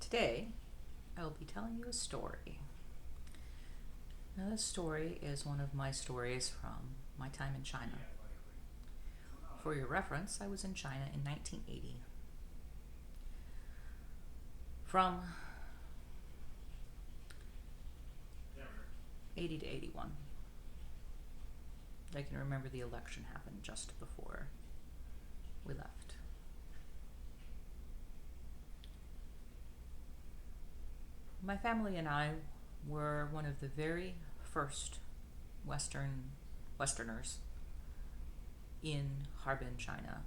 Today, I will be telling you a story. Now, this story is one of my stories from my time in China. For your reference, I was in China in 1980. From 80 to 81. I can remember the election happened just before we left. My family and I were one of the very first Westerners in Harbin, China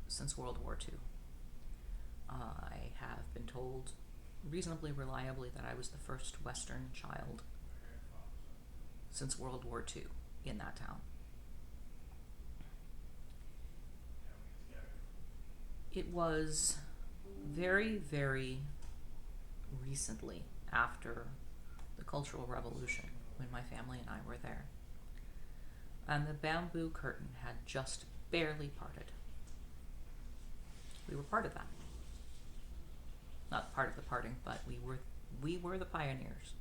since World War II. I have been told reasonably reliably that I was the first Western child since World War II in that town. It was very, very recently after the Cultural Revolution when my family and I were there. And the bamboo curtain had just barely parted. We were part of that. Not part of the parting, but we were the pioneers.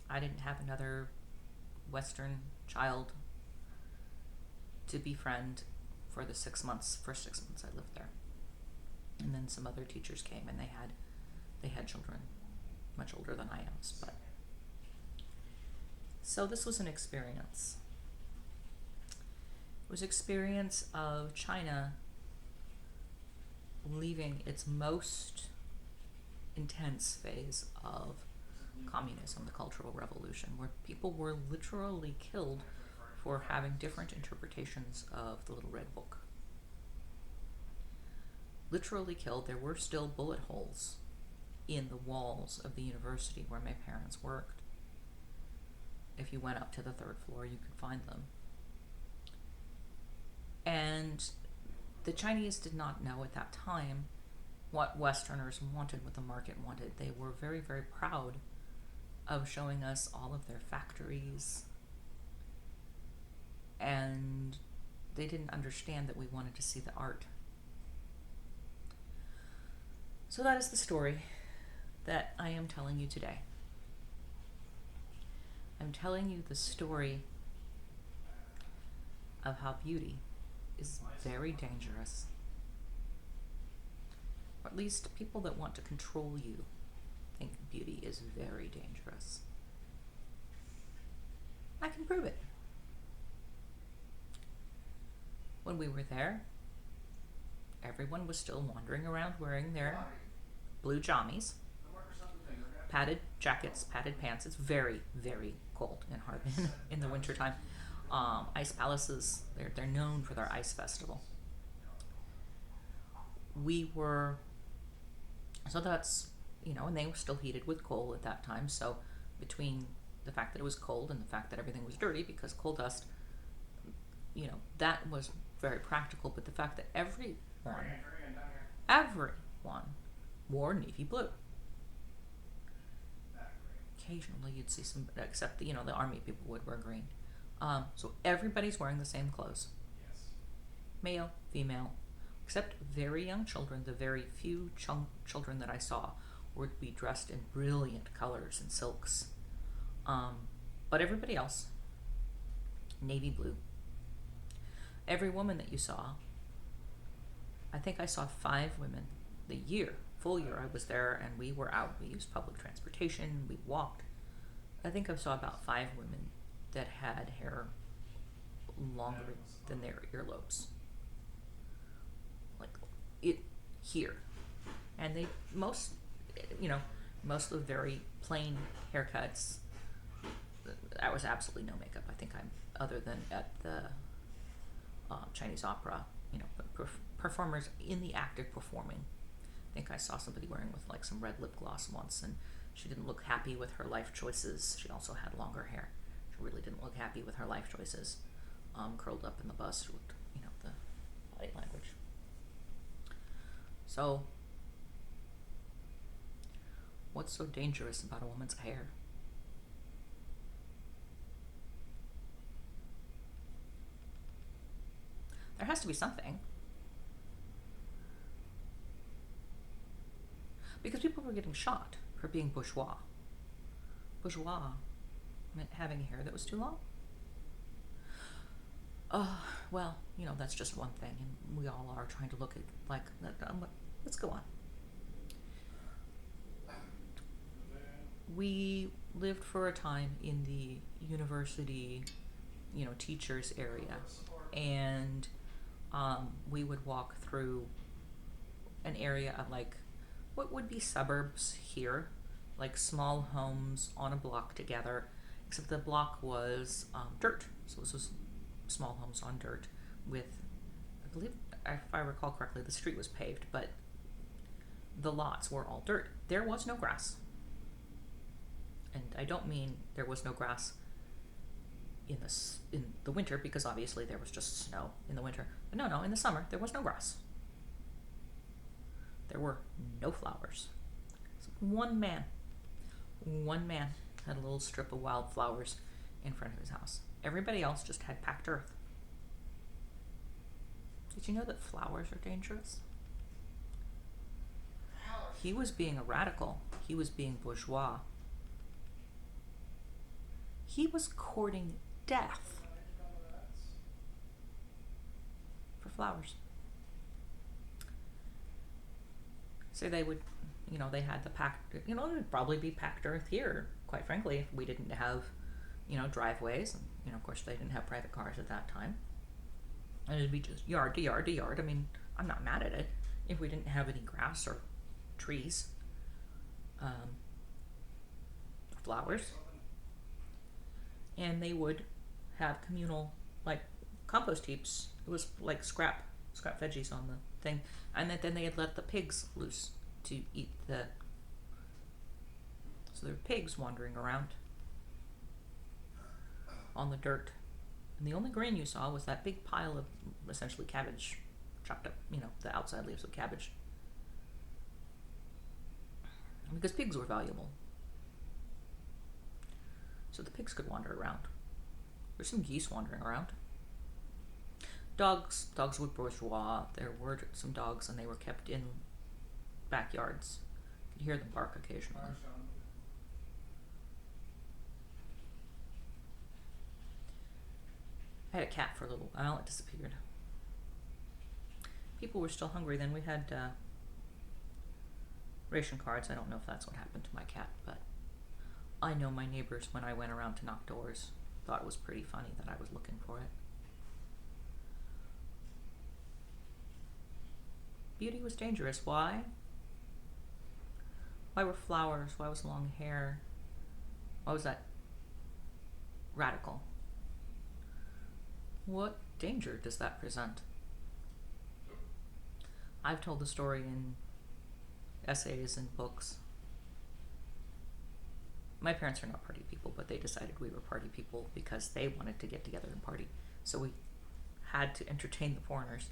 I didn't have another Western child to befriend for the first 6 months I lived there. And then some other teachers came and they had children much older than I was, but so this was an experience. It was an experience of China leaving its most intense phase of communism, the Cultural Revolution, where people were literally killed for having different interpretations of the Little Red Book. Literally killed. There were still bullet holes in the walls of the university where my parents worked. If you went up to the third floor, you could find them. And the Chinese did not know at that time what Westerners wanted, what the market wanted. They were very, very proud of showing us all of their factories. And they didn't understand that we wanted to see the art. So that is the story that I am telling you today. I'm telling you the story of how beauty is very dangerous. Or at least people that want to control you think beauty is very dangerous. I can prove it. When we were there, everyone was still wandering around wearing their blue jammies, padded jackets, padded pants. It's very, very cold in Harbin in the wintertime. Ice palaces, they're known for their ice festival. So that's, and they were still heated with coal at that time. So between the fact that it was cold and the fact that everything was dirty because coal dust, that was very practical. But the fact that everyone wore navy blue. Occasionally you'd see some, except the army people would wear green. So everybody's wearing the same clothes. Male, female, except very young children. The very few children that I saw would be dressed in brilliant colors and silks. But everybody else, navy blue. Every woman that you saw, I think I saw 5 women the full year I was there, and we were out. We used public transportation, we walked. I think I saw about 5 women that had hair longer than their earlobes. Like it here. And they most of very plain haircuts. That was absolutely no makeup. I think other than at the Chinese opera, performers in the act of performing. I think I saw somebody wearing with like some red lip gloss once, and she didn't look happy with her life choices. She also had longer hair. She really didn't look happy with her life choices. Curled up in the bus with, the body language. So, what's so dangerous about a woman's hair? There has to be something. because people were getting shot for being bourgeois. Bourgeois meant having hair that was too long. Well, that's just one thing, and we all are trying to look at like that. Let's go on. We lived for a time in the university, teachers area, and we would walk through an area of like what would be suburbs here, like small homes on a block together, except the block was dirt. So this was small homes on dirt with, I believe, if I recall correctly, the street was paved, but the lots were all dirt. There was no grass. And I don't mean there was no grass in the winter, because obviously there was just snow in the winter. But no, in the summer there was no grass. There were no flowers. So one man had a little strip of wildflowers in front of his house. Everybody else just had packed earth. Did you know that flowers are dangerous? He was being a radical. He was being bourgeois. He was courting death for flowers. So they would, they had the packed, it would probably be packed earth here, quite frankly, if we didn't have, driveways. And, of course, they didn't have private cars at that time. And it'd be just yard to yard to yard. I mean, I'm not mad at it if we didn't have any grass or trees, flowers. And they would have communal, like, compost heaps. It was like scrap veggies on the thing. And then they had let the pigs loose to eat so there were pigs wandering around on the dirt. And the only grain you saw was that big pile of essentially cabbage, chopped up, the outside leaves of cabbage. Because pigs were valuable. So the pigs could wander around. There's some geese wandering around. Dogs were bourgeois. There were some dogs, and they were kept in backyards. You could hear them bark occasionally. I had a cat for a little while. It disappeared. People were still hungry then. We had ration cards. I don't know if that's what happened to my cat, but I know my neighbors, when I went around to knock doors, thought it was pretty funny that I was looking for it. Beauty was dangerous. Why? Why were flowers? Why was long hair? Why was that radical? What danger does that present? I've told the story in essays and books. My parents are not party people, but they decided we were party people because they wanted to get together and party. So we had to entertain the foreigners.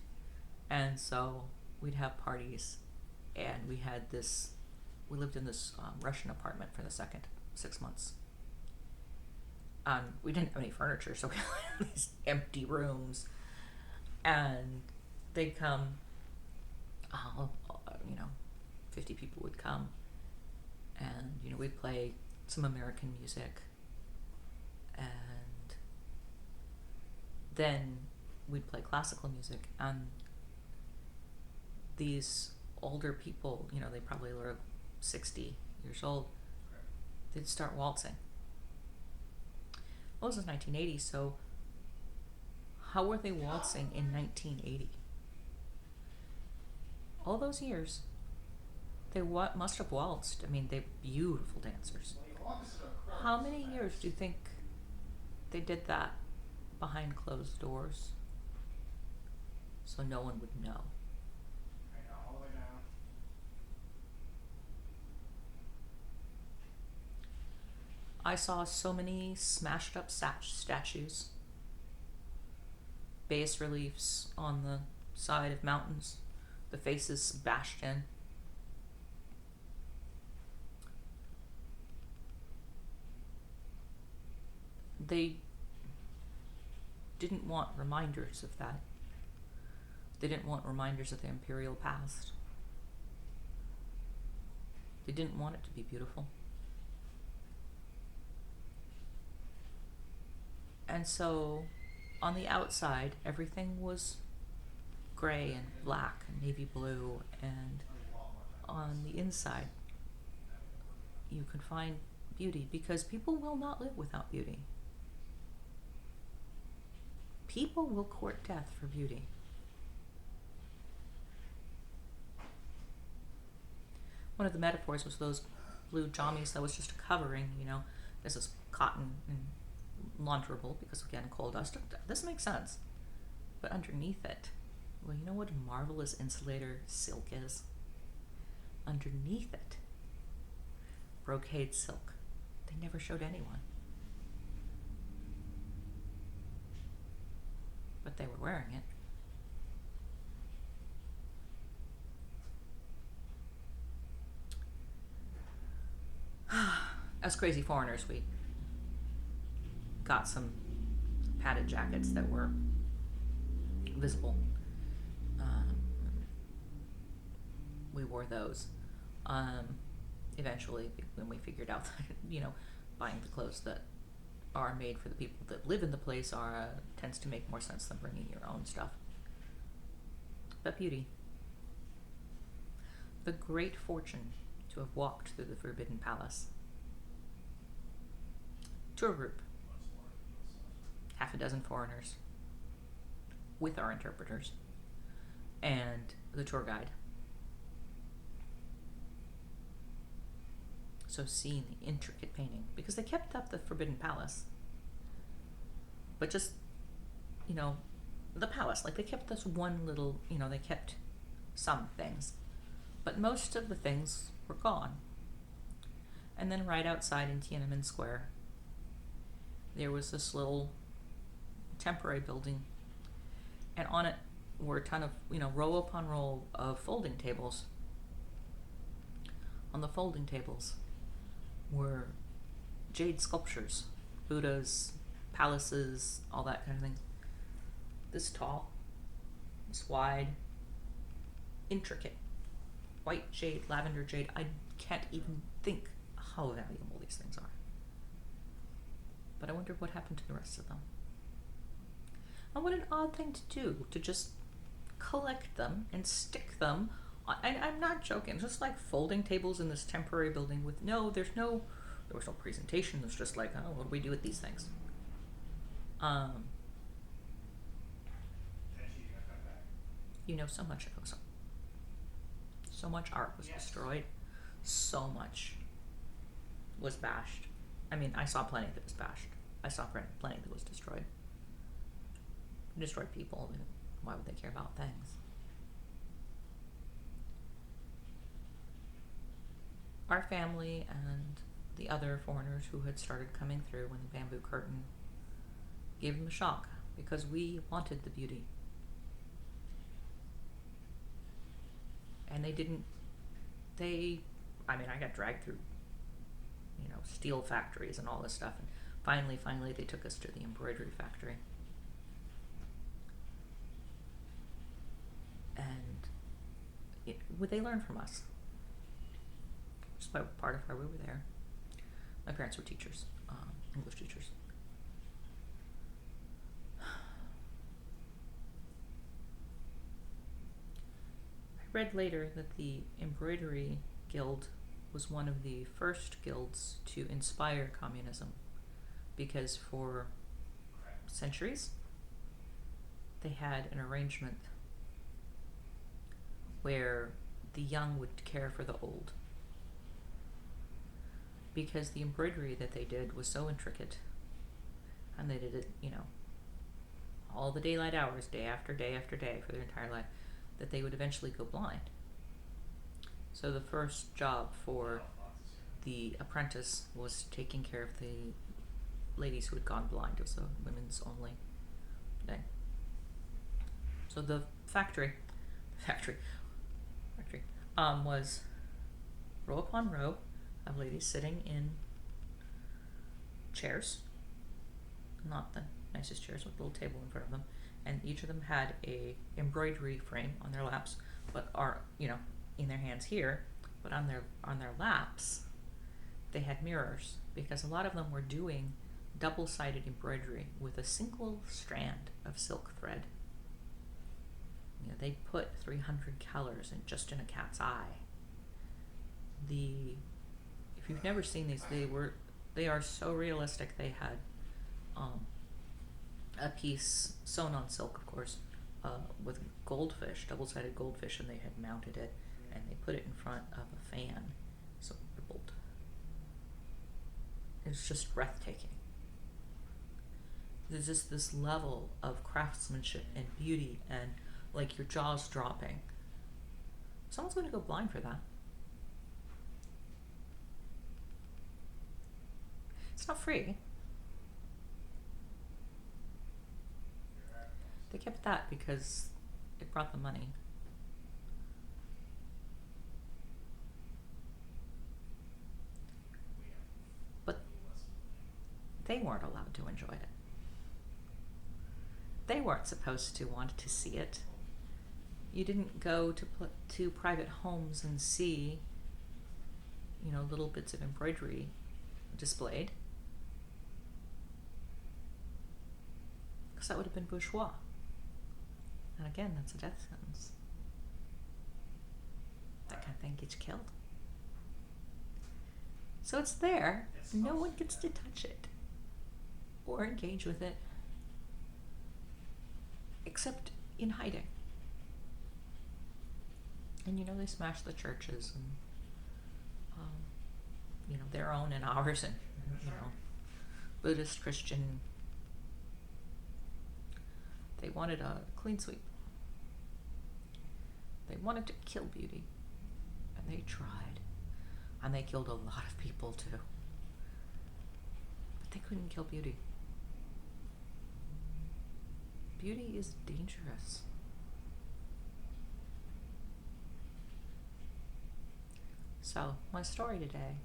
And so we'd have parties, and we lived in this Russian apartment for the second 6 months. We didn't have any furniture, so we had these empty rooms, and they'd come, 50 people would come, and, we'd play some American music, and then we'd play classical music, and these older people, they probably were 60 years old, they'd start waltzing. Well, this was 1980, so how were they waltzing in 1980? All those years, they must have waltzed. I mean, they're beautiful dancers. How many years do you think they did that behind closed doors so no one would know? I saw so many smashed up statues, bas reliefs on the side of mountains, the faces bashed in. They didn't want reminders of that. They didn't want reminders of the imperial past. They didn't want it to be beautiful. And so on the outside, everything was gray and black and navy blue, and on the inside, you could find beauty, because people will not live without beauty. People will court death for beauty. One of the metaphors was those blue jammies that was just a covering, this is cotton and launderable because, again, coal dust. This makes sense. But underneath it, well, you know what a marvelous insulator silk is? Underneath it, brocade silk. They never showed anyone. But they were wearing it. As crazy foreigners, we got some padded jackets that were visible. We wore those. Eventually, when we figured out that, buying the clothes that are made for the people that live in the place tends to make more sense than bringing your own stuff. But beauty. The great fortune to have walked through the Forbidden Palace. Tour group. Half a dozen foreigners with our interpreters and the tour guide. So seeing the intricate painting, because they kept up the Forbidden Palace, but just, the palace, like they kept this one little, they kept some things, but most of the things were gone. And then right outside in Tiananmen Square, there was this little temporary building, and on it were a ton of, row upon row of folding tables. On the folding tables were jade sculptures, Buddhas, palaces, all that kind of thing. This tall, this wide, intricate, white jade, lavender jade. I can't even think how valuable these things are. But I wondered what happened to the rest of them. And what an odd thing to do, to just collect them and stick them. I'm not joking, just like folding tables in this temporary building with there was no presentation. It was just like, what do we do with these things? So much goes on. So much art was destroyed. So much was bashed. I mean, I saw plenty that was bashed. I saw plenty that was destroyed. Destroyed people. Why would they care about things? Our family and the other foreigners who had started coming through when the bamboo curtain gave them a shock, because we wanted the beauty. And I got dragged through, steel factories and all this stuff, and finally they took us to the embroidery factory. And they learned from us. Just by part of why we were there. My parents were teachers, English teachers. I read later that the Embroidery Guild was one of the first guilds to inspire communism, because for centuries they had an arrangement where the young would care for the old, because the embroidery that they did was so intricate, and they did it, all the daylight hours, day after day after day, for their entire life, that they would eventually go blind. So the first job for the apprentice was taking care of the ladies who had gone blind. It was a women's only thing. So the factory was row upon row of ladies sitting in chairs, not the nicest chairs, with a little table in front of them, and each of them had a embroidery frame on their laps, but are, in their hands here, but on their laps, they had mirrors because a lot of them were doing double-sided embroidery with a single strand of silk thread. You know, they put 300 colors in a cat's eye. If you've never seen these, they are so realistic. They had a piece sewn on silk, of course, with goldfish, double-sided goldfish, and they had mounted it, and they put it in front of a fan, so it rippled. It's just breathtaking. There's just this level of craftsmanship and beauty, and like your jaw's dropping. Someone's going to go blind for that. It's not free. They kept that because it brought them money. But they weren't allowed to enjoy it. They weren't supposed to want to see it. You didn't go to private homes and see, you know, little bits of embroidery displayed, because that would have been bourgeois. And again, that's a death sentence. That kind of thing gets you killed. So it's there. No one gets to touch it or engage with it, except in hiding. And you know, they smash the churches and you know, their own and ours, and you know, Buddhist, Christian. They wanted a clean sweep. They wanted to kill beauty, and they tried, and they killed a lot of people too, but they couldn't kill beauty. Beauty is dangerous. So, my story today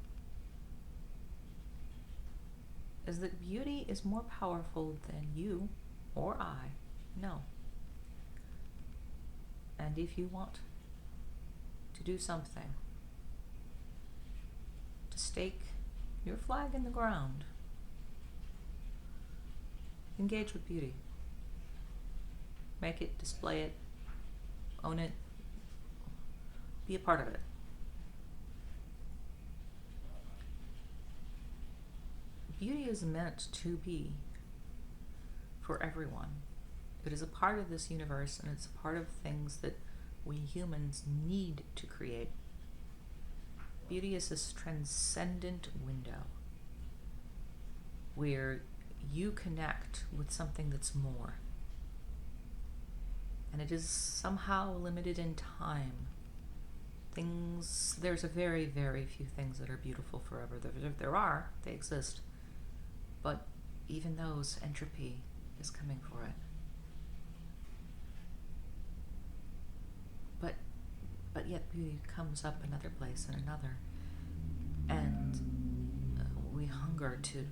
is that beauty is more powerful than you or I know. And if you want to do something, to stake your flag in the ground, engage with beauty. Make it, display it, own it, be a part of it. Beauty is meant to be for everyone. It is a part of this universe, and it's a part of things that we humans need to create. Beauty is this transcendent window where you connect with something that's more. And it is somehow limited in time. There's a very, very few things that are beautiful forever. There are, they exist. But even those, entropy is coming for it. But yet beauty comes up another place and another. And we hunger to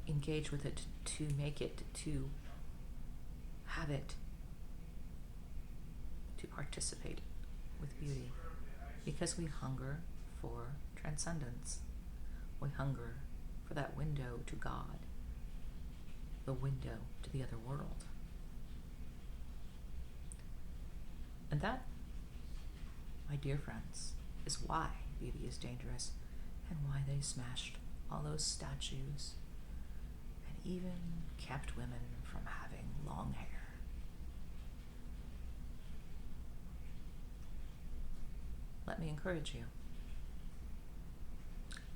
engage with it, to make it, to have it, to participate with beauty. Because we hunger for transcendence. We hunger for that window to God, the window to the other world. And that, my dear friends, is why beauty is dangerous, and why they smashed all those statues and even kept women from having long hair. Let me encourage you.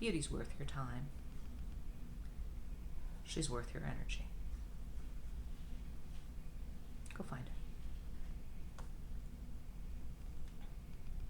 Beauty's worth your time. She's worth your energy. Go find it.